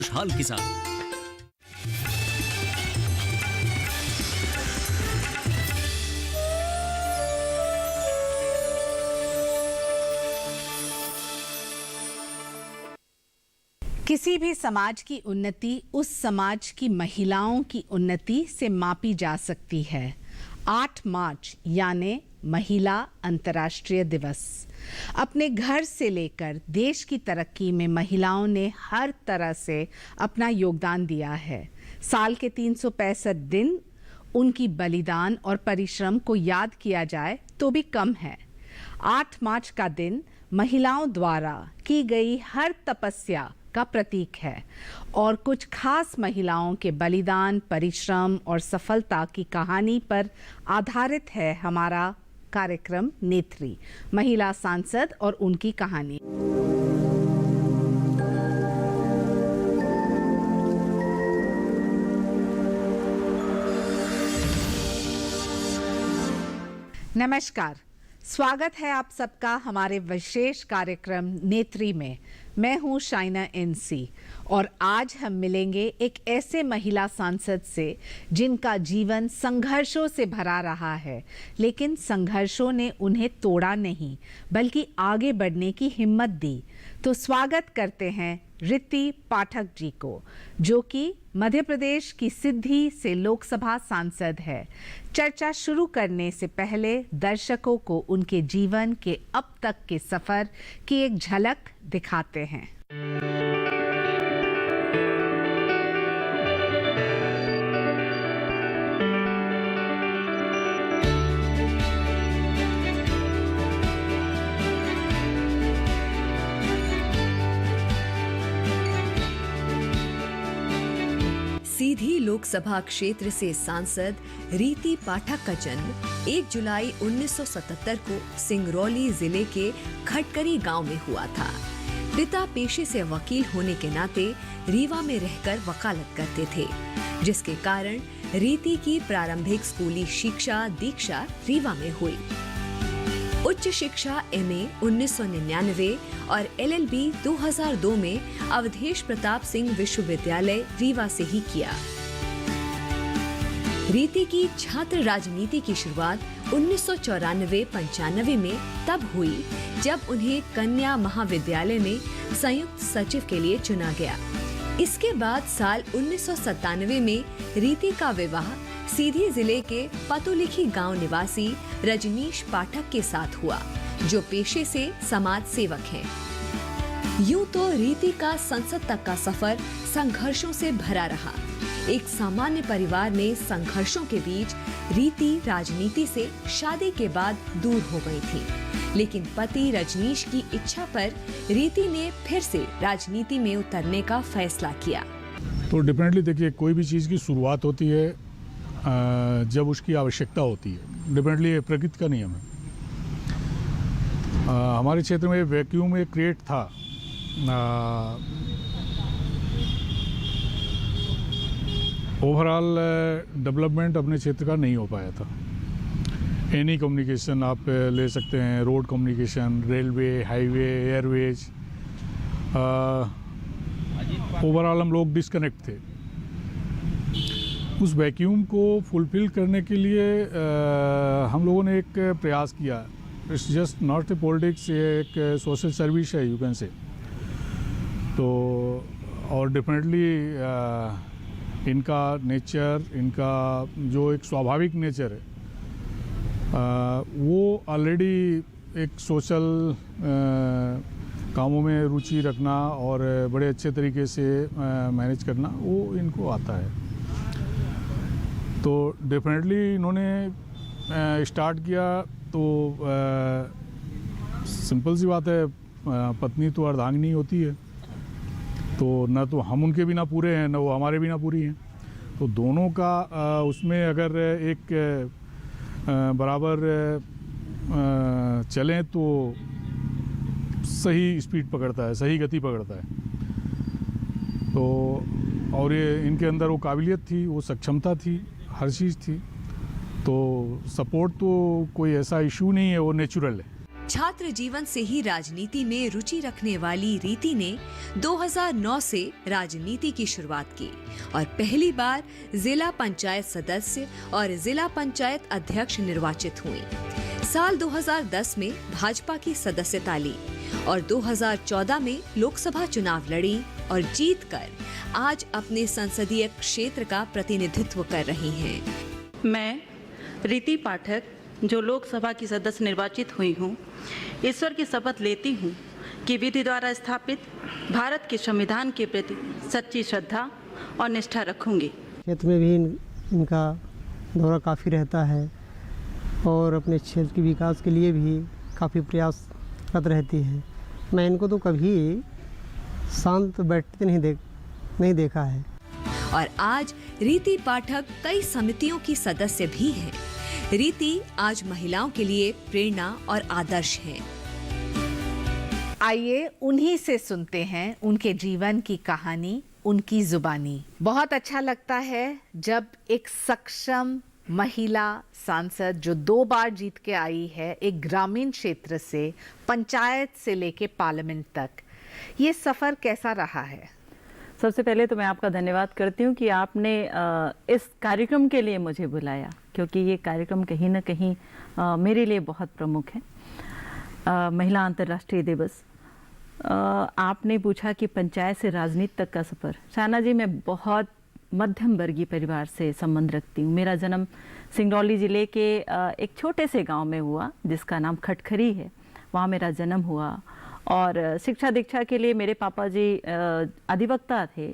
खुशहाल किसान। किसी भी समाज की उन्नति उस समाज की महिलाओं की उन्नति से मापी जा सकती है। 8 मार्च यानी महिला अंतर्राष्ट्रीय दिवस। अपने घर से लेकर देश की तरक्की में महिलाओं ने हर तरह से अपना योगदान दिया है। साल के 365 दिन उनकी बलिदान और परिश्रम को याद किया जाए तो भी कम है। 8 मार्च का दिन महिलाओं द्वारा की गई हर तपस्या का प्रतीक है और कुछ खास महिलाओं के बलिदान, परिश्रम और सफलता की कहानी पर आधारित है हमारा कार्यक्रम नेत्री, महिला सांसद और उनकी कहानी। नमस्कार, स्वागत है आप सबका हमारे विशेष कार्यक्रम नेत्री में। मैं हूं शाइना एनसी और आज हम मिलेंगे एक ऐसे महिला सांसद से जिनका जीवन संघर्षों से भरा रहा है, लेकिन संघर्षों ने उन्हें तोड़ा नहीं बल्कि आगे बढ़ने की हिम्मत दी। तो स्वागत करते हैं रीति पाठक जी को, जो कि मध्य प्रदेश की सिद्धि से लोकसभा सांसद है। चर्चा शुरू करने से पहले दर्शकों को उनके जीवन के अब तक के सफर की एक झलक दिखाते हैं। सीधी लोकसभा क्षेत्र से सांसद रीति पाठक का जन्म 1 जुलाई 1977 को सिंगरौली जिले के खटकरी गांव में हुआ था। पिता पेशे से वकील होने के नाते रीवा में रहकर वकालत करते थे, जिसके कारण रीति की प्रारंभिक स्कूली शिक्षा दीक्षा रीवा में हुई। उच्च शिक्षा एमए 1999 और एलएलबी 2002 में अवधेश प्रताप सिंह विश्वविद्यालय रीवा से ही किया। रीति की छात्र राजनीति की शुरुआत 1994-95 में तब हुई जब उन्हें कन्या महाविद्यालय में संयुक्त सचिव के लिए चुना गया। इसके बाद साल 1997 में रीति का विवाह सीधी जिले के पतुलिखी गांव निवासी रजनीश पाठक के साथ हुआ, जो पेशे से समाज सेवक हैं। यूं तो रीति का संसद तक का सफर संघर्षों से भरा रहा। एक सामान्य परिवार में संघर्षों के बीच रीति राजनीति से शादी के बाद दूर हो गई थी, लेकिन पति रजनीश की इच्छा पर रीति ने फिर से राजनीति में उतरने का फैसला किया। तो डेफिनेटली देखिए, कोई भी चीज़ की शुरुआत होती है जब उसकी आवश्यकता होती है। डेफिनेटली प्रकृति का नियम है। हमारे क्षेत्र में वैक्यूम एक क्रिएट था। ओवरऑल डेवलपमेंट अपने क्षेत्र का नहीं हो पाया था। एनी कम्युनिकेशन आप ले सकते हैं, road communication, railway, highway, Airways, overall हम लोग डिस्कनेक्ट थे। उस वैक्यूम को फुलफिल करने के लिए हम लोगों ने एक प्रयास किया। It's just not a politics, ये एक सोशल सर्विस है, यू कैन से। तो और डेफिनेटली इनका नेचर, इनका जो एक स्वाभाविक नेचर है, वो ऑलरेडी एक सोशल कामों में रुचि रखना और बड़े अच्छे तरीके से मैनेज करना, वो इनको आता है। तो डेफिनेटली इन्होंने स्टार्ट किया तो सिंपल सी बात है, पत्नी तो अर्धांगिनी होती है, तो न तो हम उनके बिना पूरे हैं, न वो हमारे बिना पूरी हैं। तो दोनों का उसमें अगर एक बराबर चलें तो सही स्पीड पकड़ता है, सही गति पकड़ता है। तो और ये इनके अंदर वो काबिलियत थी, वो सक्षमता थी, हर चीज़ थी। तो सपोर्ट तो कोई ऐसा इशू नहीं है, वो नेचुरल है। छात्र जीवन से ही राजनीति में रुचि रखने वाली रीति ने 2009 से राजनीति की शुरुआत की और पहली बार जिला पंचायत सदस्य और जिला पंचायत अध्यक्ष निर्वाचित हुई। साल 2010 में भाजपा की सदस्यता ली और 2014 में लोकसभा चुनाव लड़ी और जीतकर आज अपने संसदीय क्षेत्र का प्रतिनिधित्व कर रही हैं। मैं रीति पाठक जो लोकसभा की सदस्य निर्वाचित हुई हूँ, ईश्वर की शपथ लेती हूँ कि विधि द्वारा स्थापित भारत के संविधान के प्रति सच्ची श्रद्धा और निष्ठा रखूँगी। क्षेत्र में भी इनका दौरा काफ़ी रहता है और अपने क्षेत्र के विकास के लिए भी काफ़ी प्रयासरत रहती है। मैं इनको तो कभी शांत बैठते नहीं देखा है। और आज रीति पाठक कई समितियों की सदस्य भी हैं। रीति आज महिलाओं के लिए प्रेरणा और आदर्श है। आइए उन्हीं से सुनते हैं उनके जीवन की कहानी, उनकी जुबानी। बहुत अच्छा लगता है जब एक सक्षम महिला सांसद जो 2 बार जीत के आई है, एक ग्रामीण क्षेत्र से पंचायत से लेके पार्लियामेंट तक, ये सफर कैसा रहा है? सबसे पहले तो मैं आपका धन्यवाद करती हूँ कि आपने इस कार्यक्रम के लिए मुझे बुलाया, क्योंकि ये कार्यक्रम कहीं ना कहीं मेरे लिए बहुत प्रमुख है। महिला अंतर्राष्ट्रीय दिवस। आपने पूछा कि पंचायत से राजनीति तक का सफ़र। शाना जी, मैं बहुत मध्यम वर्गीय परिवार से संबंध रखती हूँ। मेरा जन्म सिंगरौली ज़िले के एक छोटे से गांव में हुआ जिसका नाम खटखरी है। वहाँ मेरा जन्म हुआ और शिक्षा दीक्षा के लिए मेरे पापा जी अधिवक्ता थे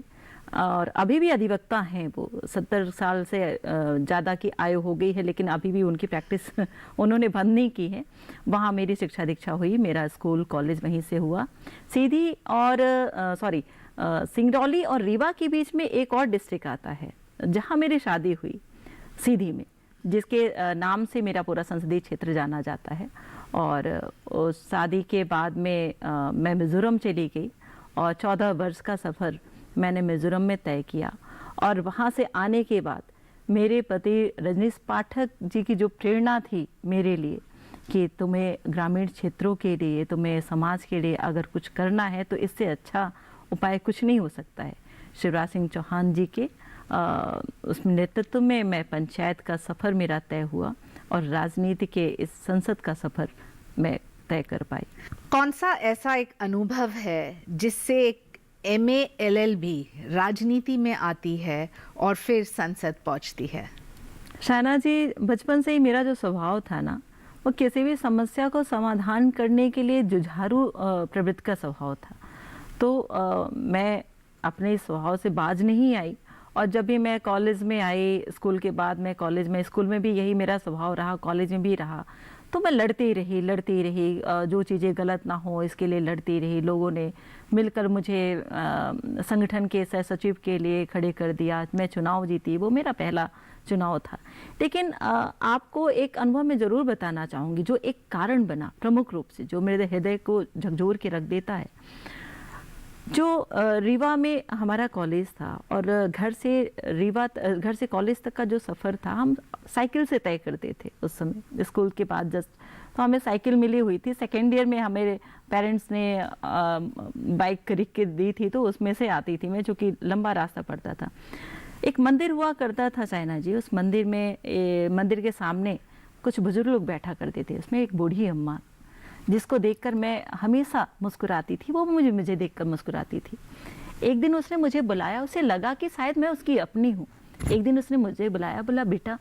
और अभी भी अधिवक्ता हैं। वो 70 साल से ज़्यादा की आयु हो गई है, लेकिन अभी भी उनकी प्रैक्टिस उन्होंने बंद नहीं की है। वहाँ मेरी शिक्षा दीक्षा हुई, मेरा स्कूल कॉलेज वहीं से हुआ। सीधी और सिंगरौली और रीवा के बीच में एक और डिस्ट्रिक्ट आता है जहाँ मेरी शादी हुई, सीधी में, जिसके नाम से मेरा पूरा संसदीय क्षेत्र जाना जाता है। और उस शादी के बाद में मैं मिज़ोरम चली गई और 14 वर्ष का सफ़र मैंने मिज़ोरम में तय किया। और वहाँ से आने के बाद मेरे पति रजनीश पाठक जी की जो प्रेरणा थी मेरे लिए कि तुम्हें ग्रामीण क्षेत्रों के लिए, तुम्हें समाज के लिए अगर कुछ करना है तो इससे अच्छा उपाय कुछ नहीं हो सकता है। शिवराज सिंह चौहान जी के उस नेतृत्व में मैं पंचायत का सफ़र मेरा तय हुआ और राजनीति के इस संसद का सफ़र मैं तय कर पाई। कौन सा ऐसा एक अनुभव है जिससे एक MA LLB राजनीति में आती है और फिर संसद पहुंचती है? शाना जी, बचपन से ही मेरा जो स्वभाव था ना, वो किसी भी समस्या को समाधान करने के लिए जुझारू प्रवृत्ति का स्वभाव था। तो मैं अपने स्वभाव से बाज नहीं आई और जब भी मैं कॉलेज में आई, स्कूल के बाद मैं कॉलेज में, स्कूल में भी यही मेरा स्वभाव रहा, कॉलेज में भी रहा, तो मैं लड़ती रही, जो चीज़ें गलत ना हो इसके लिए लड़ती रही। लोगों ने मिलकर मुझे संगठन के सह सचिव के लिए खड़े कर दिया, मैं चुनाव जीती, वो मेरा पहला चुनाव था। लेकिन आपको एक अनुभव में ज़रूर बताना चाहूँगी जो एक कारण बना प्रमुख रूप से, जो मेरे हृदय को झकझोर के रख देता है। जो रीवा में हमारा कॉलेज था और घर से कॉलेज तक का जो सफ़र था हम साइकिल से तय करते थे उस समय, स्कूल के बाद जस्ट। तो हमें साइकिल मिली हुई थी, सेकेंड ईयर में हमारे पेरेंट्स ने बाइक खरीद के दी थी, तो उसमें से आती थी मैं, चूँकि लंबा रास्ता पड़ता था। एक मंदिर हुआ करता था साइना जी, उस मंदिर में मंदिर के सामने कुछ बुजुर्ग लोग बैठा करते थे। उसमें एक बूढ़ी अम्मा जिसको देखकर मैं हमेशा मुस्कुराती थी, वो मुझे देखकर मुस्कुराती थी। एक दिन उसने मुझे बुलाया, उसे लगा कि शायद मैं उसकी अपनी हूँ। एक दिन उसने मुझे बुलाया, बोला बेटा,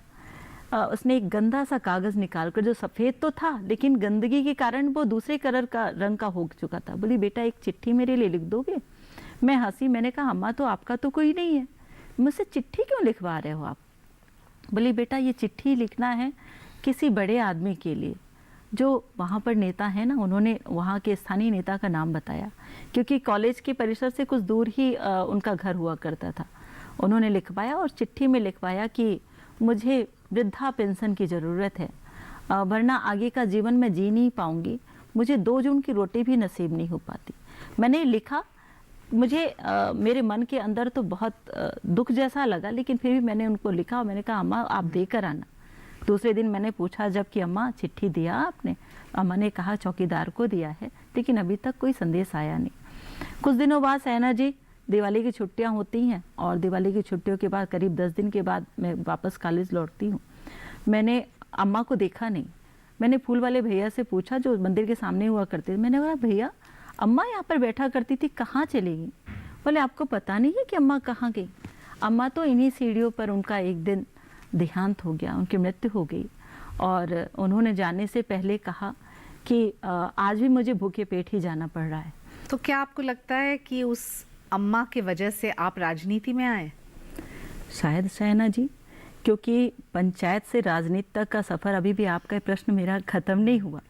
उसने एक गंदा सा कागज़ निकाल कर, जो सफ़ेद तो था लेकिन गंदगी के कारण वो दूसरे कलर का रंग का हो चुका था, बोली बेटा एक चिट्ठी मेरे लिए लिख दोगे? मैं हंसी, मैंने कहा अम्मा तो आपका तो कोई नहीं है, मुझसे चिट्ठी क्यों लिखवा रहे हो आप? बोली बेटा ये चिट्ठी लिखना है किसी बड़े आदमी के लिए, जो वहाँ पर नेता है ना, उन्होंने वहाँ के स्थानीय नेता का नाम बताया, क्योंकि कॉलेज के परिसर से कुछ दूर ही उनका घर हुआ करता था। उन्होंने लिखवाया और चिट्ठी में लिखवाया कि मुझे वृद्धा पेंशन की ज़रूरत है, वरना आगे का जीवन मैं जी नहीं पाऊँगी, मुझे 2 जून की रोटी भी नसीब नहीं हो पाती। मैंने लिखा, मुझे मेरे मन के अंदर तो बहुत दुख जैसा लगा, लेकिन फिर भी मैंने उनको लिखा और मैंने कहा अम्मा आप देकर आना। दूसरे दिन मैंने पूछा जब कि अम्मा चिट्ठी दिया आपने, अम्मा ने कहा चौकीदार को दिया है, लेकिन अभी तक कोई संदेश आया नहीं। कुछ दिनों बाद सैना जी दिवाली की छुट्टियां होती हैं और दिवाली की छुट्टियों के बाद करीब 10 दिन के बाद मैं वापस कॉलेज लौटती हूँ। मैंने अम्मा को देखा नहीं। मैंने फूल वाले भैया से पूछा जो मंदिर के सामने हुआ करते थे। मैंने बोला भैया अम्मा यहाँ पर बैठा करती थी, कहाँ चली गई? बोले आपको पता नहीं है कि अम्मा कहाँ गई? अम्मा तो इन्हीं सीढ़ियों पर उनका एक दिन देहांत हो गया, उनकी मृत्यु हो गई। और उन्होंने जाने से पहले कहा कि आज भी मुझे भूखे पेट ही जाना पड़ रहा है। तो क्या आपको लगता है कि उस अम्मा की वजह से आप राजनीति में आए? शायद सैना जी, क्योंकि पंचायत से राजनीति तक का सफ़र, अभी भी आपका प्रश्न मेरा ख़त्म नहीं हुआ,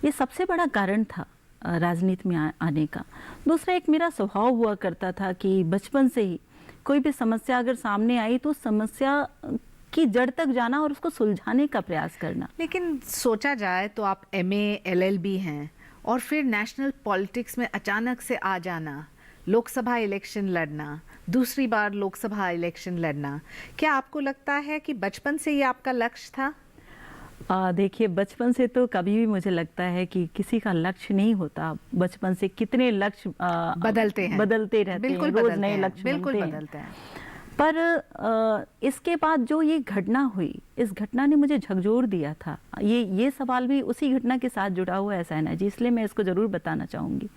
ये सबसे बड़ा कारण था राजनीति में आने का। दूसरा एक मेरा स्वभाव हुआ करता था कि बचपन से ही कोई भी समस्या अगर सामने आई तो समस्या की जड़ तक जाना और उसको सुलझाने का प्रयास करना। लेकिन सोचा जाए तो आप MA LLB हैं और फिर नेशनल पॉलिटिक्स में अचानक से आ जाना, लोकसभा इलेक्शन लड़ना, दूसरी बार लोकसभा इलेक्शन लड़ना, क्या आपको लगता है कि बचपन से ये आपका लक्ष्य था? देखिए बचपन से तो कभी भी मुझे लगता है कि किसी का लक्ष्य नहीं होता। बचपन से कितने लक्ष्य बदलते रहते हैं, बिल्कुल रोज बदलते नए हैं, लक्ष्य बिल्कुल बनते हैं। बदलते हैं। पर इसके बाद जो ये घटना हुई, इस घटना ने मुझे झकझोर दिया था। ये सवाल भी उसी घटना के साथ जुड़ा हुआ है सैना जी, इसलिए मैं इसको ज़रूर बताना चाहूँगी।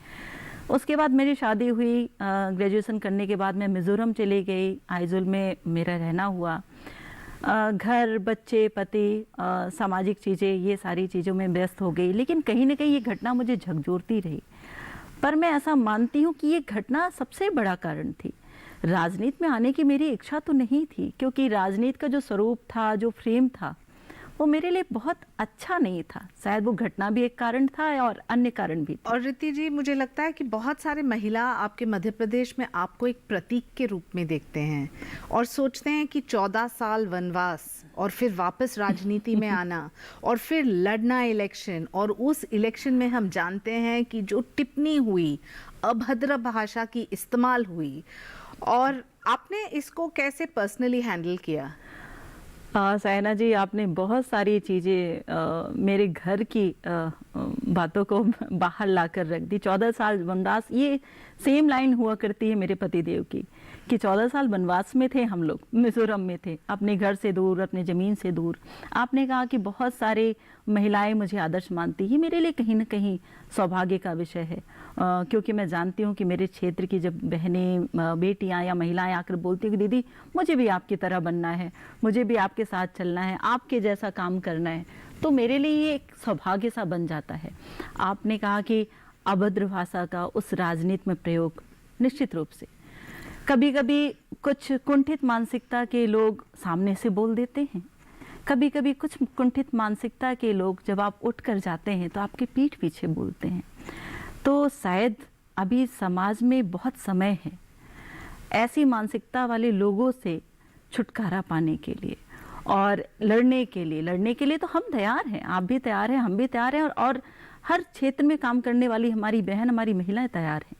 उसके बाद मेरी शादी हुई, ग्रेजुएशन करने के बाद मैं मिज़ोरम चली गई, आइजोल में मेरा रहना हुआ। घर, बच्चे, पति, सामाजिक चीज़ें, ये सारी चीज़ों में व्यस्त हो गई। लेकिन कहीं ना कहीं ये घटना मुझे झकझोरती रही। पर मैं ऐसा मानती हूँ कि ये घटना सबसे बड़ा कारण थी। राजनीति में आने की मेरी इच्छा तो नहीं थी, क्योंकि राजनीति का जो स्वरूप था, जो फ्रेम था, वो मेरे लिए बहुत अच्छा नहीं था। शायद वो घटना भी एक कारण था और अन्य कारण भी थे। और रिति जी, मुझे लगता है कि बहुत सारे महिला आपके मध्य प्रदेश में आपको एक प्रतीक के रूप में देखते हैं और सोचते हैं कि 14 साल वनवास और फिर वापस राजनीति में आना और फिर लड़ना इलेक्शन, और उस इलेक्शन में हम जानते हैं कि जो टिप्पणी हुई, अभद्र भाषा की इस्तेमाल हुई, और आपने इसको कैसे पर्सनली हैंडल किया? सैना जी, आपने बहुत सारी चीज़ें मेरे घर की बातों को बाहर ला कर रख दी। 14 साल वनवास, ये सेम लाइन हुआ करती है मेरे पतिदेव की कि 14 साल वनवास में थे हम लोग, मिजोरम में थे, अपने घर से दूर, अपने ज़मीन से दूर। आपने कहा कि बहुत सारे महिलाएं मुझे आदर्श मानती हैं, मेरे लिए कहीं ना कहीं सौभाग्य का विषय है, क्योंकि मैं जानती हूँ कि मेरे क्षेत्र की जब बहनें, बेटियाँ या महिलाएं आकर बोलती हैं कि दीदी मुझे भी आपकी तरह बनना है, मुझे भी आपके साथ चलना है, आपके जैसा काम करना है, तो मेरे लिए ये एक सौभाग्य सा बन जाता है। आपने कहा कि अभद्र भाषा का उस राजनीति में प्रयोग, निश्चित रूप से कभी कभी कुछ कुंठित मानसिकता के लोग सामने से बोल देते हैं, कभी कभी कुछ कुंठित मानसिकता के लोग जब आप उठ कर जाते हैं तो आपके पीठ पीछे बोलते हैं। तो शायद अभी समाज में बहुत समय है ऐसी मानसिकता वाले लोगों से छुटकारा पाने के लिए और लड़ने के लिए तो हम तैयार हैं, आप भी तैयार हैं, हम भी तैयार हैं, और हर क्षेत्र में काम करने वाली हमारी बहन, हमारी महिलाएं तैयार हैं।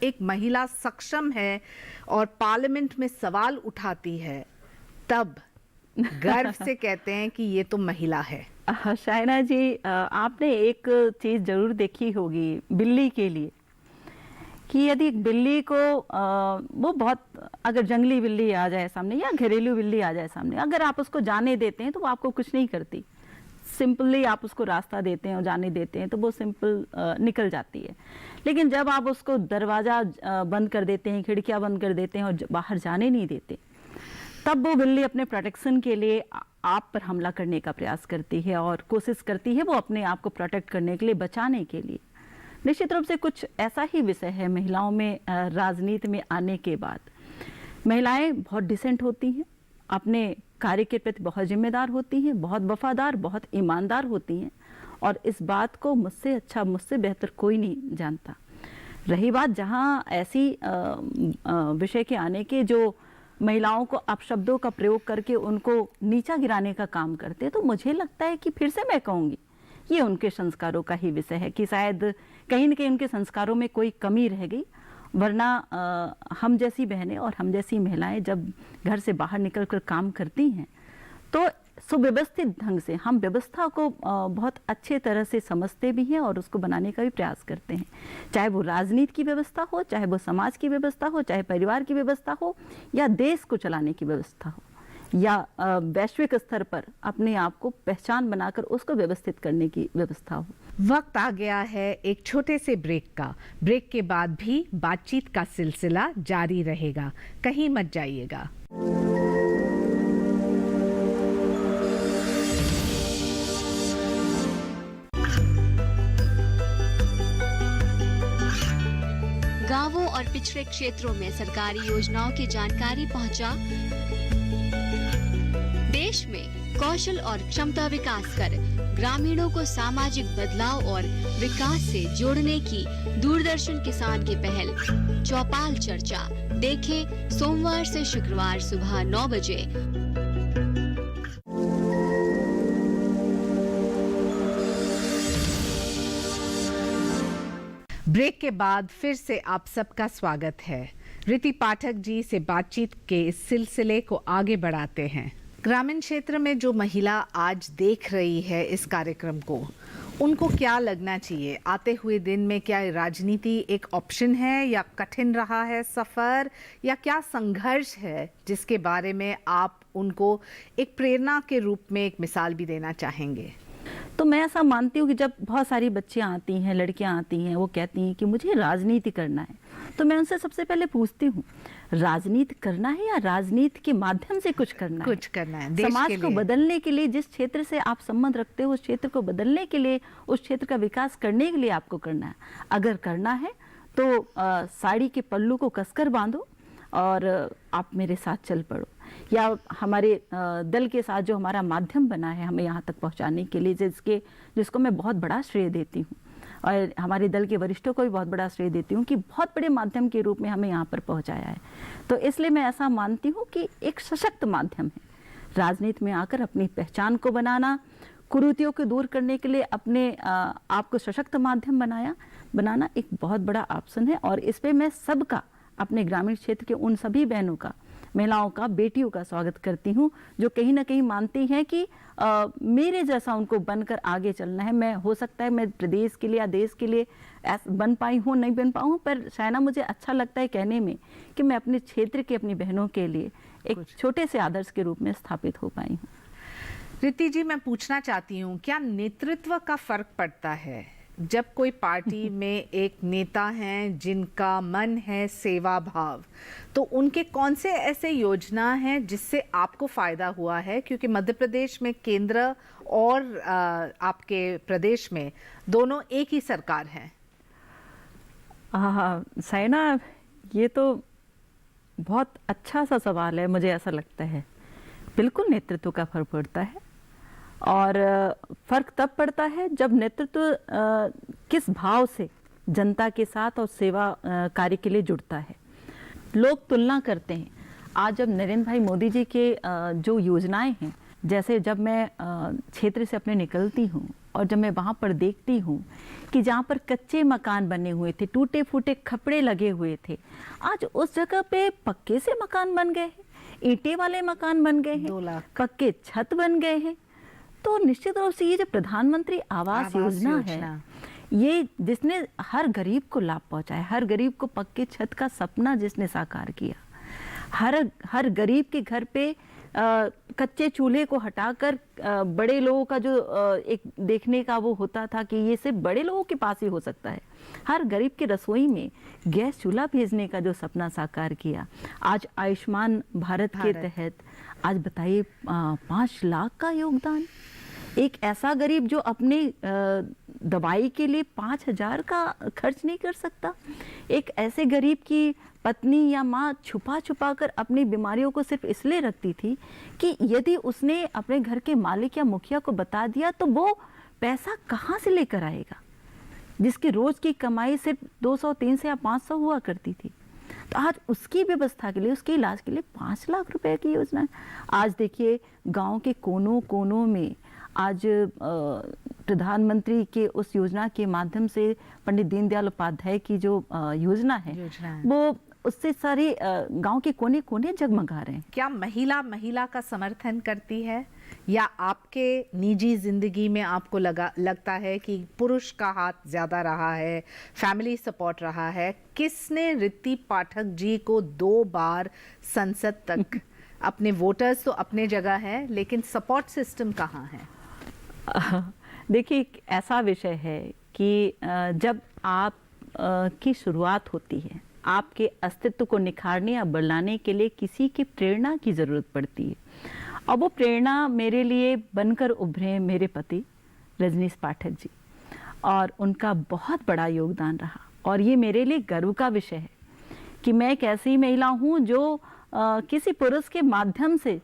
एक महिला सक्षम है और पार्लियामेंट में सवाल उठाती है, तब गर्व से कहते हैं कि ये तो महिला है। शायना जी, आपने एक चीज़ जरूर देखी होगी बिल्ली के लिए, कि यदि बिल्ली को वो बहुत, अगर जंगली बिल्ली आ जाए सामने या घरेलू बिल्ली आ जाए सामने, अगर आप उसको जाने देते हैं तो वो आपको कुछ नहीं करती, सिंपली आप उसको रास्ता देते हैं और जाने देते हैं तो वो सिंपल निकल जाती है। लेकिन जब आप उसको दरवाज़ा बंद कर देते हैं, खिड़कियाँ बंद कर देते हैं और बाहर जाने नहीं देते, तब वो बिल्ली अपने प्रोटेक्शन के लिए आप पर हमला करने का प्रयास करती है और कोशिश करती है वो अपने आप को प्रोटेक्ट करने के लिए, बचाने के लिए। निश्चित रूप से कुछ ऐसा ही विषय है महिलाओं में। राजनीति में आने के बाद महिलाएं बहुत डिसेंट होती हैं, अपने कार्य के प्रति बहुत जिम्मेदार होती हैं, बहुत वफादार, बहुत ईमानदार होती हैं, और इस बात को मुझसे अच्छा, मुझसे बेहतर कोई नहीं जानता। रही बात जहाँ ऐसी विषय के आने के जो महिलाओं को अपशब्दों का प्रयोग करके उनको नीचा गिराने का काम करते हैं, तो मुझे लगता है कि फिर से मैं कहूँगी ये उनके संस्कारों का ही विषय है कि शायद कहीं न कहीं उनके संस्कारों में कोई कमी रह गई, वरना हम जैसी बहनें और हम जैसी महिलाएं जब घर से बाहर निकल कर काम करती हैं तो सुव्यवस्थित ढंग से हम व्यवस्था को बहुत अच्छे तरह से समझते भी हैं और उसको बनाने का भी प्रयास करते हैं, चाहे वो राजनीति की व्यवस्था हो, चाहे वो समाज की व्यवस्था हो, चाहे परिवार की व्यवस्था हो, या देश को चलाने की व्यवस्था हो, या वैश्विक स्तर पर अपने आप को पहचान बनाकर उसको व्यवस्थित करने की व्यवस्था हो। वक्त आ गया है एक छोटे से ब्रेक का। ब्रेक के बाद भी बातचीत का सिलसिला जारी रहेगा, कहीं मत जाइएगा। गांवों और पिछड़े क्षेत्रों में सरकारी योजनाओं की जानकारी पहुंचा। देश में कौशल और क्षमता विकास कर ग्रामीणों को सामाजिक बदलाव और विकास से जोड़ने की दूरदर्शन किसान की पहल चौपाल चर्चा देखें सोमवार से शुक्रवार सुबह 9 बजे। ब्रेक के बाद फिर से आप सबका स्वागत है। रीति पाठक जी से बातचीत के इस सिलसिले को आगे बढ़ाते हैं। ग्रामीण क्षेत्र में जो महिला आज देख रही है इस कार्यक्रम को, उनको क्या लगना चाहिए? आते हुए दिन में क्या राजनीति एक ऑप्शन है, या कठिन रहा है सफ़र, या क्या संघर्ष है जिसके बारे में आप उनको एक प्रेरणा के रूप में एक मिसाल भी देना चाहेंगे? तो मैं ऐसा मानती हूँ कि जब बहुत सारी बच्चियाँ आती हैं, लड़कियाँ आती हैं, वो कहती हैं कि मुझे राजनीति करना है, तो मैं उनसे सबसे पहले पूछती हूँ, राजनीति करना है या राजनीति के माध्यम से कुछ करना कुछ करना है देश समाज के को लिए। बदलने के लिए, जिस क्षेत्र से आप संबंध रखते हो उस क्षेत्र को बदलने के लिए, उस क्षेत्र का विकास करने के लिए आपको करना है। अगर करना है तो साड़ी के पल्लू को कसकर बांधो और आप मेरे साथ चल पड़ो, या हमारे दल के साथ जो हमारा माध्यम बना है हमें यहाँ तक पहुँचाने के लिए, जिसको मैं बहुत बड़ा श्रेय देती हूँ, और हमारे दल के वरिष्ठों को भी बहुत बड़ा श्रेय देती हूँ कि बहुत बड़े माध्यम के रूप में हमें यहाँ पर पहुँचाया है। तो इसलिए मैं ऐसा मानती हूँ कि एक सशक्त माध्यम है राजनीति में आकर अपनी पहचान को बनाना, कुरीतियों को दूर करने के लिए अपने आप को सशक्त माध्यम बनाना एक बहुत बड़ा ऑप्शन है। और इस पर मैं सबका, अपने ग्रामीण क्षेत्र के उन सभी बहनों का, महिलाओं का, बेटियों का स्वागत करती हूँ जो कहीं ना कहीं मानती हैं कि मेरे जैसा उनको बनकर आगे चलना है। मैं, हो सकता है मैं प्रदेश के लिए या देश के लिए बन पाई हूँ, नहीं बन पाऊँ, पर शायद मुझे अच्छा लगता है कहने में कि मैं अपने क्षेत्र के, अपनी बहनों के लिए एक छोटे से आदर्श के रूप में स्थापित हो पाई हूँ। रीति जी, मैं पूछना चाहती हूँ, क्या नेतृत्व का फर्क पड़ता है? जब कोई पार्टी में एक नेता हैं जिनका मन है सेवा भाव, तो उनके कौन से ऐसे योजना हैं जिससे आपको फायदा हुआ है? क्योंकि मध्य प्रदेश में केंद्र और आपके प्रदेश में दोनों एक ही सरकार है। हाँ साइना, ये तो बहुत अच्छा सा सवाल है। मुझे ऐसा लगता है बिल्कुल नेतृत्व का फर्क पड़ता है, और फर्क तब पड़ता है जब नेतृत्व किस भाव से जनता के साथ और सेवा कार्य के लिए जुड़ता है। लोग तुलना करते हैं। आज जब नरेंद्र भाई मोदी जी के जो योजनाएं हैं, जैसे जब मैं क्षेत्र से अपने निकलती हूँ और जब मैं वहाँ पर देखती हूँ कि जहाँ पर कच्चे मकान बने हुए थे, टूटे फूटे खपड़े लगे हुए थे, आज उस जगह पे पक्के से मकान बन गए हैं, ईंटे वाले मकान बन गए हैं, पक्के छत बन गए हैं। तो निश्चित रूप से ये जो प्रधानमंत्री आवास योजना है, ये जिसने हर गरीब को लाभ पहुंचाया, हर गरीब को पक्के छत का सपना जिसने साकार किया, हर गरीब के घर पे कच्चे चूल्हे को हटाकर बड़े लोगों का जो एक देखने का वो होता था कि ये सिर्फ बड़े लोगों के पास ही हो सकता है, हर गरीब की रसोई में गैस चूल्हा भेजने का जो सपना साकार किया। आज आयुष्मान भारत के तहत आज बताइए 5 लाख का योगदान। एक ऐसा गरीब जो अपने दवाई के लिए 5,000 का खर्च नहीं कर सकता, एक ऐसे गरीब की पत्नी या माँ छुपा छुपा कर अपनी बीमारियों को सिर्फ इसलिए रखती थी कि यदि उसने अपने घर के मालिक या मुखिया को बता दिया तो वो पैसा कहाँ से लेकर आएगा, जिसकी रोज की कमाई सिर्फ 200, 300 या 500 हुआ करती थी। तो आज उसकी व्यवस्था के लिए, उसके इलाज के लिए 5 लाख रुपए की योजना है। आज देखिए गांव के कोनों कोनों में आज प्रधानमंत्री के उस योजना के माध्यम से पंडित दीनदयाल उपाध्याय की जो योजना है वो उससे सारे गांव के कोने कोने जगमगा रहे हैं। क्या महिला महिला का समर्थन करती है, या आपके निजी जिंदगी में आपको लगता है कि पुरुष का हाथ ज्यादा रहा है, फैमिली सपोर्ट रहा है? किसने रीति पाठक जी को 2 बार संसद तक अपने वोटर्स तो अपने जगह है, लेकिन सपोर्ट सिस्टम कहाँ है? देखिए, एक ऐसा विषय है कि जब आप की शुरुआत होती है, आपके अस्तित्व को निखारने या बढ़ाने के लिए किसी की प्रेरणा की ज़रूरत पड़ती है। और वो प्रेरणा मेरे लिए बनकर उभरे मेरे पति रजनीश पाठक जी, और उनका बहुत बड़ा योगदान रहा। और ये मेरे लिए गर्व का विषय है कि मैं एक ऐसी महिला हूँ जो किसी पुरुष के माध्यम से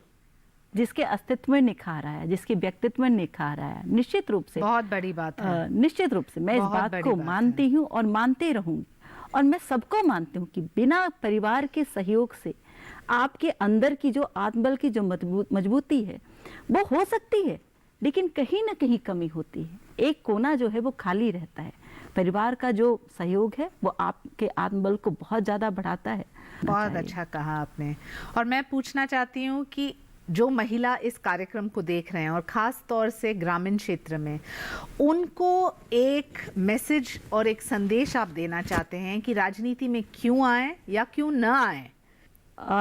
जिसके अस्तित्व में निखार आया, जिसके व्यक्तित्व में निखार आया। निश्चित रूप से बहुत बड़ी बात है। निश्चित रूप से मैं इस बात को मानती हूँ और मानते रहूंगी। और मैं सबको मानती हूँ कि बिना परिवार के सहयोग से आपके अंदर की जो आत्मबल की जो मजबूती है वो हो सकती है, लेकिन कहीं ना कहीं कमी होती है। एक कोना जो है वो खाली रहता है। परिवार का जो सहयोग है वो आपके आत्मबल को बहुत ज़्यादा बढ़ाता है। बहुत अच्छा कहा आपने। और मैं पूछना चाहती हूँ कि जो महिला इस कार्यक्रम को देख रहे हैं और ख़ास तौर से ग्रामीण क्षेत्र में, उनको एक मैसेज और एक संदेश आप देना चाहते हैं कि राजनीति में क्यों आए या क्यों न आए?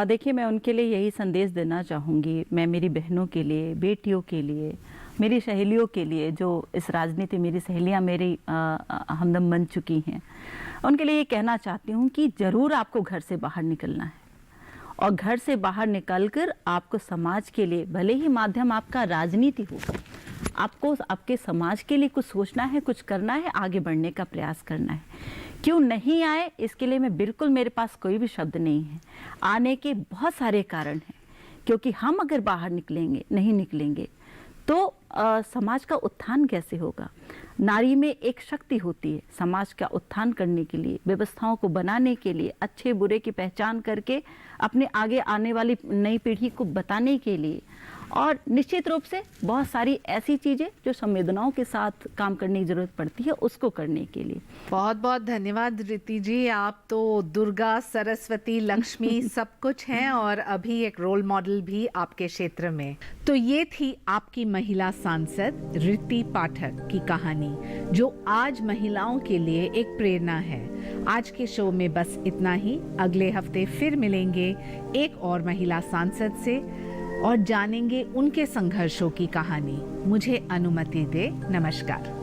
देखिए, मैं उनके लिए यही संदेश देना चाहूँगी। मैं मेरी बहनों के लिए, बेटियों के लिए, मेरी सहेलियों के लिए, जो इस राजनीति मेरी सहेलियाँ मेरी हमदम बन चुकी हैं, उनके लिए ये कहना चाहती हूँ कि ज़रूर आपको घर से बाहर निकलना है। और घर से बाहर निकलकर आपको समाज के लिए, भले ही माध्यम आपका राजनीति हो, आपको आपके समाज के लिए कुछ सोचना है, कुछ करना है, आगे बढ़ने का प्रयास करना है। क्यों नहीं आए, इसके लिए मैं बिल्कुल, मेरे पास कोई भी शब्द नहीं है। आने के बहुत सारे कारण हैं, क्योंकि हम अगर बाहर नहीं निकलेंगे तो समाज का उत्थान कैसे होगा? नारी में एक शक्ति होती है समाज का उत्थान करने के लिए, व्यवस्थाओं को बनाने के लिए, अच्छे बुरे की पहचान करके अपने आगे आने वाली नई पीढ़ी को बताने के लिए। और निश्चित रूप से बहुत सारी ऐसी चीज़ें जो संवेदनाओं के साथ काम करने की ज़रूरत पड़ती है, उसको करने के लिए। बहुत बहुत धन्यवाद रीति जी। आप तो दुर्गा, सरस्वती, लक्ष्मी सब कुछ हैं, और अभी एक रोल मॉडल भी आपके क्षेत्र में। तो ये थी आपकी महिला सांसद रीति पाठक की कहानी, जो आज महिलाओं के लिए एक प्रेरणा है। आज के शो में बस इतना ही। अगले हफ्ते फिर मिलेंगे एक और महिला सांसद से और जानेंगे उनके संघर्षों की कहानी। मुझे अनुमति दे। नमस्कार।